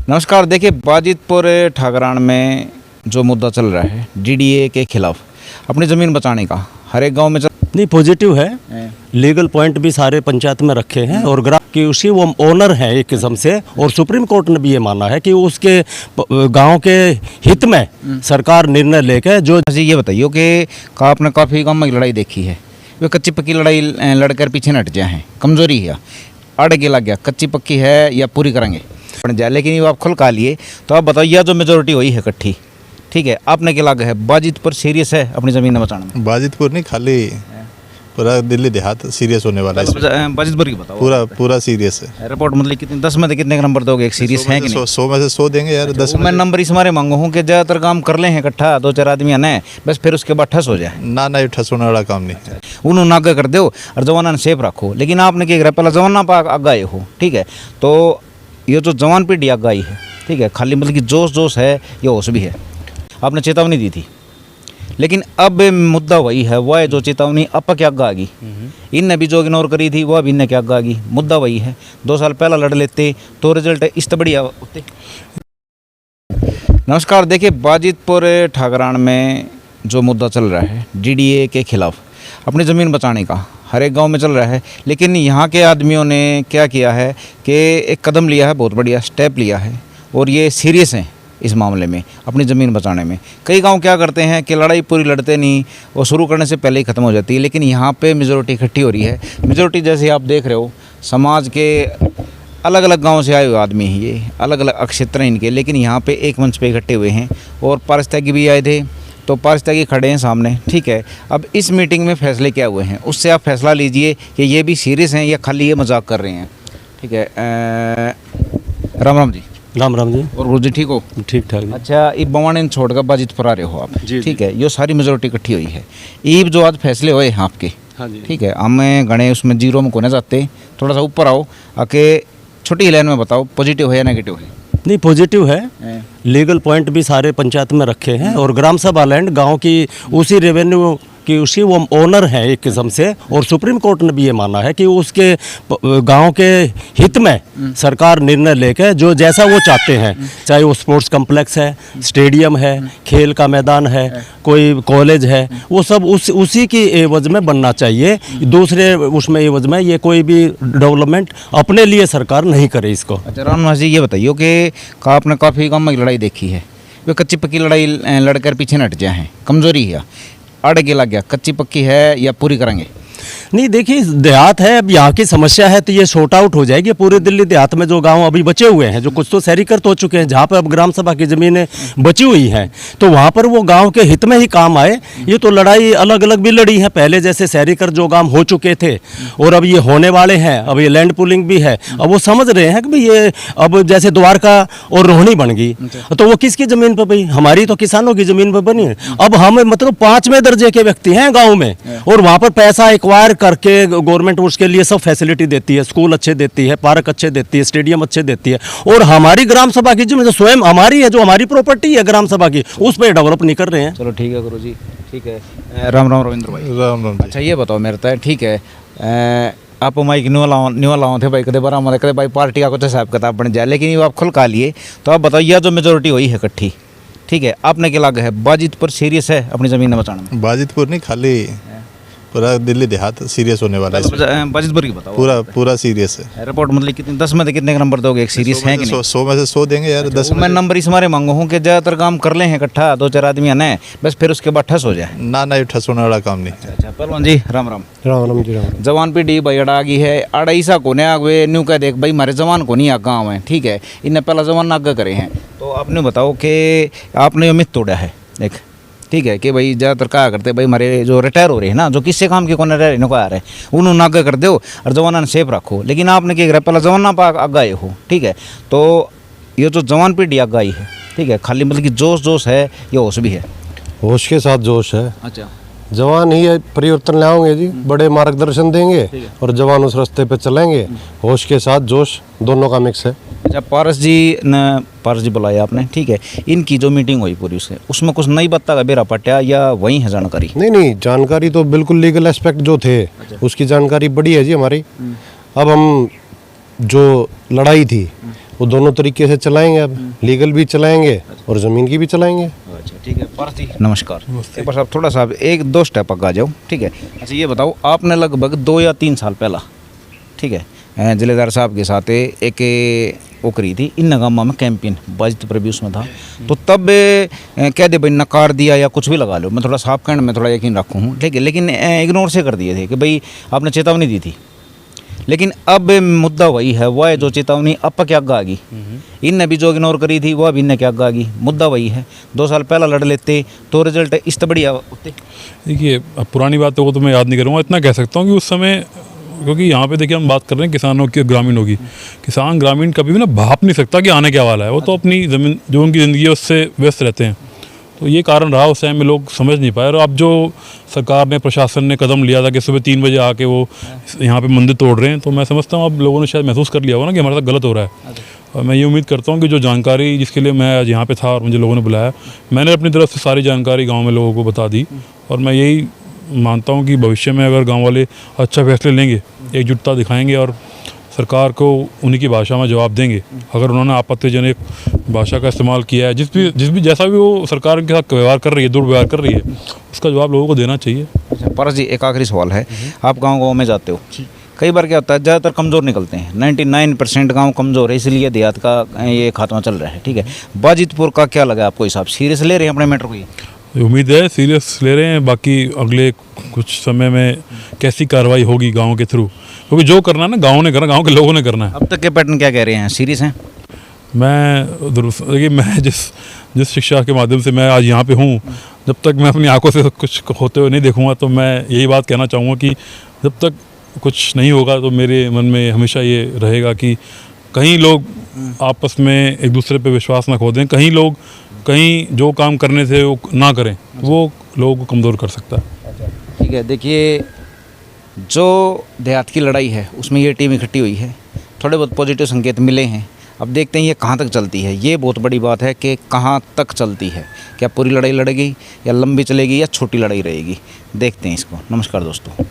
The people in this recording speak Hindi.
नमस्कार। देखिए, बाजितपुर ठाकरान में जो मुद्दा चल रहा है डीडीए के खिलाफ, अपनी ज़मीन बचाने का, हर एक गांव में नहीं पॉजिटिव है। लीगल पॉइंट भी सारे पंचायत में रखे हैं और ग्राम की उसी वो ओनर है एक किस्म से। और सुप्रीम कोर्ट ने भी ये माना है कि उसके गांव के हित में सरकार निर्णय लेकर जो। ये बताइए कि आपने काफ़ी गाँव में लड़ाई देखी है, वे कच्ची पक्की लड़ाई लड़कर पीछे न हट जाए हैं, कमज़ोरी है, अड़ के लग गया, कच्ची पक्की है या पूरी करेंगे बन जाए। लेकिन ये आप खुल का लिए तो आप बताइए, जो मेजोरिटी हुई है इकट्ठी, ठीक है, आपने क्या लगा है बाजितपुर सीरियस है अपनी ज़मीन में बचाने में? बाजितपुर नहीं, खाली पूरा दिल्ली देहात सीरियस होने वाला है। बाजितपुर की बताओ। पूरा सीरियस है। रिपोर्ट मतलब कितने 10 में से कितने का नंबर दोगे? एक सीरियस है कि नहीं? 100 में से 100 देंगे यार। 10 मैं नंबर इस मारे मांगू हूँ कि ज़्यादातर काम कर ले हैं इकट्ठा, 2-4 आदमी आने बस, फिर उसके बाद ठस हो जाए ना ठस होने वाला काम नहीं है। उन्होंने आगे कर दो और जवाना सेफ रखो। लेकिन आपने क्या करा, पहले जवाना पर आगे हो, ठीक है, तो ये जो जवान पीढ़ी आगे आई है, ठीक है, खाली मतलब कि जोश है, ये होश भी है। आपने चेतावनी दी थी, लेकिन अब मुद्दा वही है, वह जो चेतावनी अब क्या आगे आ गई, इनने भी जो इग्नोर करी थी वह भी इनने क्या आगे आ गई। मुद्दा वही है, 2 साल पहला लड़ लेते तो रिजल्ट इस तो बढ़िया होते। नमस्कार। देखिए, बाजितपुर ठाकरान में जो मुद्दा चल रहा है डीडीए के खिलाफ, अपनी ज़मीन बचाने का, हर एक गांव में चल रहा है। लेकिन यहाँ के आदमियों ने क्या किया है कि एक कदम लिया है, बहुत बढ़िया स्टेप लिया है, और ये सीरियस हैं इस मामले में, अपनी ज़मीन बचाने में। कई गांव क्या करते हैं कि लड़ाई पूरी लड़ते नहीं, वो शुरू करने से पहले ही ख़त्म हो जाती है। लेकिन यहाँ पे मेजोरिटी इकट्ठी हो रही है। मेजोरिटी जैसे आप देख रहे हो, समाज के अलग अलग गाँव से आए हुए आदमी हैं, ये अलग अलग क्षेत्र हैं इनके, लेकिन यहाँ पे एक मंच पे इकट्ठे हुए हैं। और पारस्तागी भी आए थे, तो पारस्तागी खड़े हैं सामने, ठीक है। अब इस मीटिंग में फैसले क्या हुए हैं, उससे आप फैसला लीजिए कि ये भी सीरियस हैं या खाली ये मजाक कर रहे हैं, ठीक है। राम राम जी। राम राम जी। और गुरु जी ठीक हो? ठीक ठाक। अच्छा, ये बवाने छोड़कर बाजितपुर आ रहे हो आप, ठीक है, ये सारी मेजोरिटी इकट्ठी हुई है। ये जो आज फैसले हुए हैं आपके, ठीक है, हमें गणे उसमें जीरो में को ना जाते, थोड़ा सा ऊपर आओ आके छोटी लाइन में बताओ, पॉजिटिव है या नेगेटिव है? नहीं पॉजिटिव है। लीगल पॉइंट भी सारे पंचायत में रखे हैं और ग्राम सभा लैंड गांव की उसी रेवेन्यू की उसी वो ओनर है एक किस्म से। और सुप्रीम कोर्ट ने भी ये माना है कि उसके गांव के हित में सरकार निर्णय लेकर जो जैसा वो चाहते हैं, चाहे वो स्पोर्ट्स कम्प्लेक्स है, स्टेडियम है, खेल का मैदान है, कोई कॉलेज है, वो सब उसी की एवज में बनना चाहिए। दूसरे उसमें एवज में ये कोई भी डेवलपमेंट अपने लिए सरकार नहीं करे इसको। अच्छा रामनाथ जी, ये बताइए कि आपने काफ़ी गाँव में लड़ाई देखी है, वे कच्ची पक्की लड़ाई लड़कर पीछे न हट जाए हैं, कमज़ोरी है, अड़ के लग गया, कच्ची पक्की है या पूरी करेंगे? नहीं देखिए, देहात है, अब यहाँ की समस्या है तो ये शॉर्ट आउट हो जाएगी। पूरे दिल्ली देहात में जो गांव अभी बचे हुए हैं, जो कुछ तो शहरीकृत हो चुके हैं, जहाँ पर अब ग्राम सभा की ज़मीनें बची हुई हैं, तो वहाँ पर वो गांव के हित में ही काम आए। ये तो लड़ाई अलग अलग भी लड़ी है पहले, जैसे शहरीकृत जो गांव हो चुके थे और अब ये होने वाले हैं, अब ये लैंड पुलिंग भी है। अब वो समझ रहे हैं कि भाई ये अब जैसे द्वारका और रोहिणी बन गई, तो वो किसकी ज़मीन पर भाई? हमारी तो किसानों की ज़मीन पर बनी है। अब हम मतलब 5वें दर्जे के व्यक्ति हैं गाँव में, और वहाँ पर पैसा एक्वायर करके गवर्नमेंट उसके लिए सब फैसिलिटी देती है, स्कूल अच्छे देती है, पार्क अच्छे देती है, स्टेडियम अच्छे देती है। और हमारी ग्राम सभा की जो स्वयं हमारी है, जो हमारी प्रॉपर्टी है ग्राम सभा की, उस पर डेवलप नहीं कर रहे हैं। चलो ठीक है गुरु जी, ठीक है। राम राम रविंद्र भाई। राम राम। अच्छा ये बताओ मेरे तो, ठीक है, आप माइक न्यू लाओ थे भाई, कदे बार हमारे कदे भाई पार्टी का कुछ हिसाब किताब बन जाए। लेकिन ये आप खुल का लिए तो आप बताइए, जो मेजोरिटी हुई है इकट्ठी, ठीक है, आपने क्या लगा है बाजितपुर सीरियस है अपनी ज़मीन में बचाने में? बाजितपुर नहीं, खाली पूरा दिल्ली देहात सीरियस होने वाला है। बाजितपुर की बताओ। पूरा सीरियस है। रिपोर्ट मतलब कितने 10 में से कितने का नंबर दोगे? एक सीरियस है कि नहीं? 100 में से 100 देंगे यार। 10 मैं नंबर इस मारे मांगू हूँ कि ज़्यादातर काम कर ले हैं इकट्ठा, 2-4 आदमी आने बस, फिर उसके बाद ठस हो जाए ना ठस होने वाला काम नहीं है। अच्छा पहलवान जी, राम राम। राम राम जी। राम। जवान पीढ़ी भाई अड़ा आ गई है, अड़ाईसा को ने आगे न्यू कह देख भाई हमारे जवान को नहीं आ गाँव है, ठीक है, इन्हें पहला जवान आगे करे हैं। तो आपने बताओ कि आपने मिथ तोड़ा है एक, ठीक है, कि भाई ज़्यादातर क्या करते भाई हमारे जो रिटायर हो रहे हैं ना, जो किससे काम के कौन रह रहे आ रहे हैं, उन्होंने आगे कर दो और जवाना सेफ रखो। लेकिन आपने क्या करा, पहला जवाना पर आगे आए हो, ठीक है, तो ये जो जवान पीढ़ी आगे आई है, ठीक है, खाली मतलब कि जोश है, ये होश भी है? होश के साथ जोश है। अच्छा, जवान ही परिवर्तन लाओगे जी, बड़े मार्गदर्शन देंगे और जवान उस रास्ते पे चलेंगे। होश के साथ जोश दोनों का मिक्स है। अच्छा पारस जी बुलाया आपने, ठीक है, इनकी जो मीटिंग हुई पूरी उसमें कुछ नई बात का बेरा पट्या या वही है जानकारी? नहीं, जानकारी तो बिल्कुल लीगल एस्पेक्ट जो थे उसकी जानकारी बड़ी है जी हमारी। अब हम जो लड़ाई थी वो दोनों तरीके से चलाएंगे, अब लीगल भी चलाएंगे और ज़मीन की भी चलाएंगे। अच्छा ठीक है पारस जी नमस्कार। एक बार साहब थोड़ा सा एक दो स्टेप आगे आ जाओ, ठीक है। अच्छा ये बताओ, आपने लगभग 2 या 3 साल पहला, ठीक है, जिलेदार साहब के साथ एक वो करी थी इन नगामा में कैंपेन, बाजित प्रभी उसमें था, तो तब कह दे भाई नकार दिया या कुछ भी लगा लो, मैं थोड़ा साफ कहने में थोड़ा यकीन रखूँ हूँ, ठीक है, लेकिन इग्नोर से कर दिए थे कि भाई आपने चेतावनी दी थी, लेकिन अब मुद्दा वही है, वह है जो चेतावनी अब क्या आ गई, इन भी जो इग्नोर करी थी वह भी इनने क्या आ गई, मुद्दा वही है। 2 साल पहला लड़ लेते तो रिजल्ट इस तो बढ़िया होते। देखिए अब पुरानी बातों को तो मैं याद नहीं करूँगा, इतना कह सकता हूँ कि उस समय, क्योंकि यहाँ पे देखिए हम बात कर रहे हैं किसानों की, ग्रामीणों की, किसान ग्रामीण कभी भी ना भाप नहीं सकता कि आने क्या वाला है, वो तो अपनी ज़मीन जो उनकी ज़िंदगी है उससे व्यस्त रहते हैं। तो ये कारण रहा उस टाइम में, लोग समझ नहीं पाए। और अब जो सरकार ने, प्रशासन ने कदम लिया था कि सुबह 3 बजे आके वो यहाँ पे मंदिर तोड़ रहे हैं, तो मैं समझता हूँ अब लोगों ने शायद महसूस कर लिया होगा ना कि हमारे साथ गलत हो रहा है। और मैं ये उम्मीद करता हूँ कि जो जानकारी जिसके लिए मैं आज यहाँ पे था और मुझे लोगों ने बुलाया, मैंने अपनी तरफ से सारी जानकारी गाँव में लोगों को बता दी। और मैं यही मानता हूँ कि भविष्य में अगर गाँव वाले अच्छा फैसले लेंगे, एकजुटता दिखाएंगे और सरकार को उन्हीं की भाषा में जवाब देंगे, अगर उन्होंने आपत्तिजनक भाषा का इस्तेमाल किया है, जिस भी जैसा भी वो सरकार के साथ व्यवहार कर रही है, दुर्व्यवहार कर रही है, उसका जवाब लोगों को देना चाहिए। अच्छा पारस जी एक आखिरी सवाल है, आप गाँव में जाते हो, कई बार क्या होता है ज़्यादातर कमज़ोर निकलते हैं, 99% गांव कमज़ोर है, इसलिए देहात का ये खात्मा चल रहा है, ठीक है। बाजितपुर का क्या लगा आपको हिसाब, सीरियस ले रहे हैं अपने मैटर को? ये उम्मीद है सीरियस ले रहे हैं, बाकी अगले कुछ समय में कैसी कार्रवाई होगी गाँव के थ्रू, क्योंकि जो करना है ना गाँव ने करना, गाँव के लोगों ने करना है। अब तक के पैटर्न क्या कह रहे हैं, सीरियस हैं? देखिए मैं जिस शिक्षा के माध्यम से मैं आज यहाँ पे हूँ, जब तक मैं अपनी आंखों से कुछ होते हुए नहीं देखूँगा, तो मैं यही बात कहना चाहूँगा कि जब तक कुछ नहीं होगा तो मेरे मन में हमेशा ये रहेगा कि कहीं लोग आपस में एक दूसरे पे विश्वास ना खो दें, कहीं लोग कहीं जो काम करने से वो ना करें, वो लोगों को कमज़ोर कर सकता है। ठीक है, देखिए जो देहात की लड़ाई है उसमें ये टीम इकट्ठी हुई है, थोड़े बहुत पॉजिटिव संकेत मिले हैं। अब देखते हैं ये कहाँ तक चलती है, ये बहुत बड़ी बात है कि कहाँ तक चलती है, क्या पूरी लड़ाई लड़ेगी या लंबी चलेगी या छोटी लड़ाई रहेगी, देखते हैं इसको। नमस्कार दोस्तों।